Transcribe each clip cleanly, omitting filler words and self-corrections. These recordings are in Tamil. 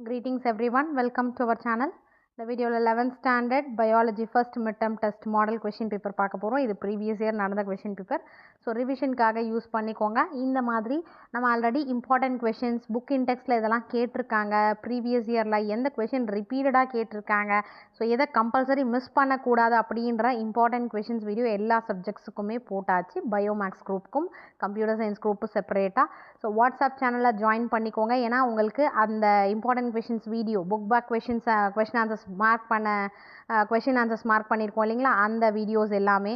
Greetings everyone, welcome to our channel. The video 11th standard biology first midterm test model question paper பார்க்க போறோம். இது previous year நடந்த question paper. So revision காக யூஸ் பண்ணிக்கோங்க. இந்த மாதிரி நம்ம ஆல்ரெடி important questions book indexல இதெல்லாம் கேட்டிருக்காங்க. previous yearல எந்த question repeatedா கேட்டிருக்காங்க. ஸோ எதை கம்பல்சரி மிஸ் பண்ணக்கூடாது அப்படின்ற important questions வீடியோ எல்லா சப்ஜெக்ட்ஸுக்குமே போட்டாச்சு. பயோமேக்ஸ் குரூப்புக்கும் கம்ப்யூட்டர் சயின்ஸ் குரூப்பும் செப்பரேட்டாக. ஸோ வாட்ஸ்அப் சேனலில் ஜாயின் பண்ணிக்கோங்க. ஏன்னா உங்களுக்கு அந்த important questions video book back question answers mark பண்ண கொஷின் ஆன்சர்ஸ் மார்க் பண்ணியிருக்கோம் இல்லைங்களா, அந்த வீடியோஸ் எல்லாமே,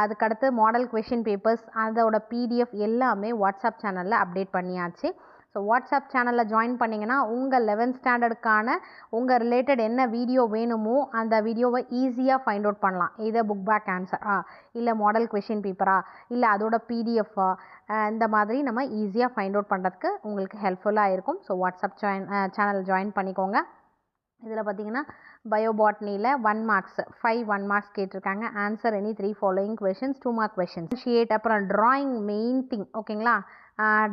அதுக்கடுத்து மாடல் கொஷின் பேப்பர்ஸ் அதோட பிடிஎஃப் எல்லாமே வாட்ஸ்அப் சேனலில் அப்டேட் பண்ணியாச்சு. ஸோ வாட்ஸ்அப் சேனலில் ஜாயின் பண்ணிங்கன்னா உங்கள் 11th ஸ்டாண்டர்டுக்கான உங்கள் ரிலேட்டட் என்ன வீடியோ வேணுமோ அந்த வீடியோவை ஈஸியாக ஃபைண்ட் அவுட் பண்ணலாம். இதை புக் பேக் ஆன்சரா, இல்லை மாடல் கொஷின் பேப்பரா, இல்லை அதோட பிடிஎஃபா, இந்த மாதிரி நம்ம ஈஸியாக ஃபைண்ட் அவுட் பண்ணுறதுக்கு உங்களுக்கு ஹெல்ப்ஃபுல்லாக இருக்கும். ஸோ வாட்ஸ்அப் சேனல் ஜாயின் பண்ணிக்கோங்க. இதில் பார்த்தீங்கன்னா பயோபாட்னியில் 1 marks 5 1 marks கேட்டிருக்காங்க. Answer any 3 following questions 2 mark questions. அப்புறம் ட்ராயிங் மெயின் திங், ஓகேங்களா,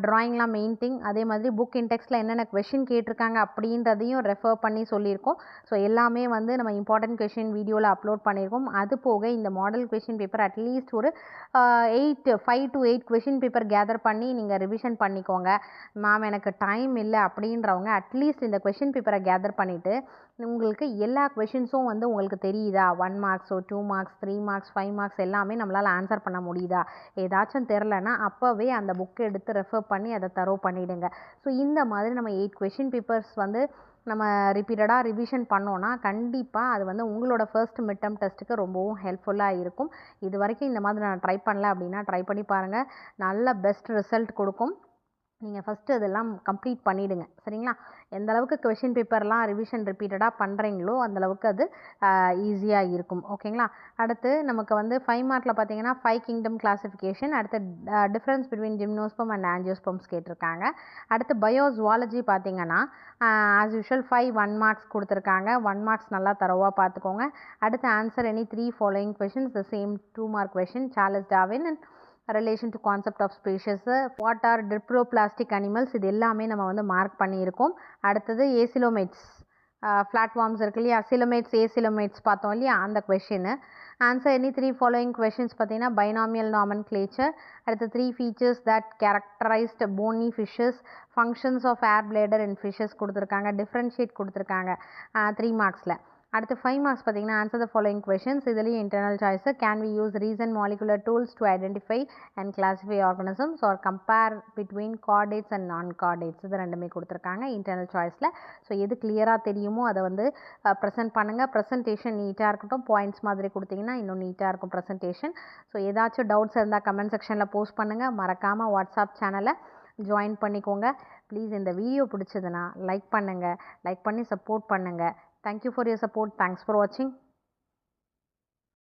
ட்ராயிங்லாம் மெயின் திங். அதே மாதிரி புக் இன்டெக்ஸில் என்னென்ன கொஷின் கேட்டிருக்காங்க அப்படின்றதையும் ரெஃபர் பண்ணி சொல்லியிருக்கோம். ஸோ எல்லாமே வந்து நம்ம இம்பார்ட்டன்ட் கொஷின் வீடியோவில் அப்லோட் பண்ணியிருக்கோம். அது போக இந்த மாடல் கொஷின் பேப்பர் அட்லீஸ்ட் ஒரு 5 to 8 கொஷின் பேப்பர் கேதர் பண்ணி நீங்கள் ரிவிஷன் பண்ணிக்கோங்க. மேம் எனக்கு டைம் இல்லை அப்படின்றவங்க அட்லீஸ்ட் இந்த கொஷின் பேப்பரை கேதர் பண்ணிவிட்டு உங்களுக்கு எல்லா கொஷின்ஸும் வந்து உங்களுக்கு தெரியுதா, 1 marks 2 marks 3 marks 5 marks எல்லாமே நம்மளால் ஆன்சர் பண்ண முடியுதா, ஏதாச்சும் தெரிலனா அப்போவே அந்த புக்கை எடுத்து ரெஃபர் பண்ணி அதை தரோ பண்ணிவிடுங்க. ஸோ இந்த மாதிரி நம்ம 8 கொஷின் பேப்பர்ஸ் வந்து நம்ம ரிப்பீட்டடாக ரிவிஷன் பண்ணோன்னா கண்டிப்பாக அது வந்து உங்களோட ஃபர்ஸ்ட் மிட்டம் டெஸ்ட்டுக்கு ரொம்பவும் ஹெல்ப்ஃபுல்லாக இருக்கும். இது வரைக்கும் இந்த மாதிரி நான் ட்ரை பண்ணல அப்படின்னா ட்ரை பண்ணி பாருங்கள், நல்ல பெஸ்ட் ரிசல்ட் கொடுக்கும். நீங்கள் ஃபஸ்ட்டு அதெல்லாம் கம்ப்ளீட் பண்ணிவிடுங்க, சரிங்களா. எந்த அளவுக்கு கொஷின் பேப்பர்லாம் ரிவிஷன் ரிப்பீட்டடாக பண்ணுறீங்களோ அந்தளவுக்கு அது ஈஸியாக இருக்கும், ஓகேங்களா. அடுத்து நமக்கு வந்து 5 markல பார்த்தீங்கன்னா 5 kingdom கிளாஸிஃபிகேஷன், அடுத்து difference between gymnosperm and angiosperms கேட்டிருக்காங்க. அடுத்து பயோசுவாலஜி பார்த்தீங்கன்னா ஆஸ் யூஷுவல் 5 1 marks கொடுத்துருக்காங்க. 1 marks நல்லா தரவாக பார்த்துக்கோங்க. அடுத்து answer any 3 following questions, the same 2 mark question. Charles Darwin and relation to concept of species, what are diploplastic animals, இது எல்லாமே நம்ம வந்து மார்க் பண்ணியிருக்கோம். அடுத்தது ஏசிலோமேட்ஸ் ஃப்ளாட்வார்ம்ஸ் இருக்கு இல்லையா, சிலோமேட்ஸ் ஏசிலோமேட்ஸ் பார்த்தோம் இல்லையா, அந்த question. Answer any 3 following questions பார்த்தீங்கன்னா பைனாமியல் நாமன்க்ளேச்சர், அடுத்து 3 features that characterized bony fishes, functions of air bladder in fishes கொடுத்துருக்காங்க, டிஃப்ரென்ஷியேட் கொடுத்துருக்காங்க 3 marksல. அடுத்து 5 marks பார்த்தீங்கன்னா ஆன்சர் த ஃபாலோயிங் கொஷின்ஸ், இதுலேயும் internal choice. Can we use recent molecular tools to identify and classify organisms or compare between chordates and non chordates, இது ரெண்டுமே கொடுத்துருக்காங்க இன்டர்னல் சாய்ஸில். ஸோ எது கிளியராக தெரியுமோ அதை வந்து ப்ரெசென்ட் பண்ணுங்கள். ப்ரெசன்டேஷன் நீட்டாக இருக்கட்டும், பாயிண்ட்ஸ் மாதிரி கொடுத்தீங்கன்னா இன்னும் நீட்டாக இருக்கும் ப்ரெசன்டேஷன். ஸோ ஏதாச்சும் டவுட்ஸ் இருந்தால் கமெண்ட் செக்ஷனில் போஸ்ட் பண்ணுங்கள். மறக்காமல் வாட்ஸ்அப் சேனலை ஜாயின் பண்ணிக்கோங்க. ப்ளீஸ் இந்த வீடியோ பிடிச்சதுன்னா லைக் பண்ணுங்கள், லைக் பண்ணி சப்போர்ட் பண்ணுங்கள். Thank you for your support. Thanks for watching.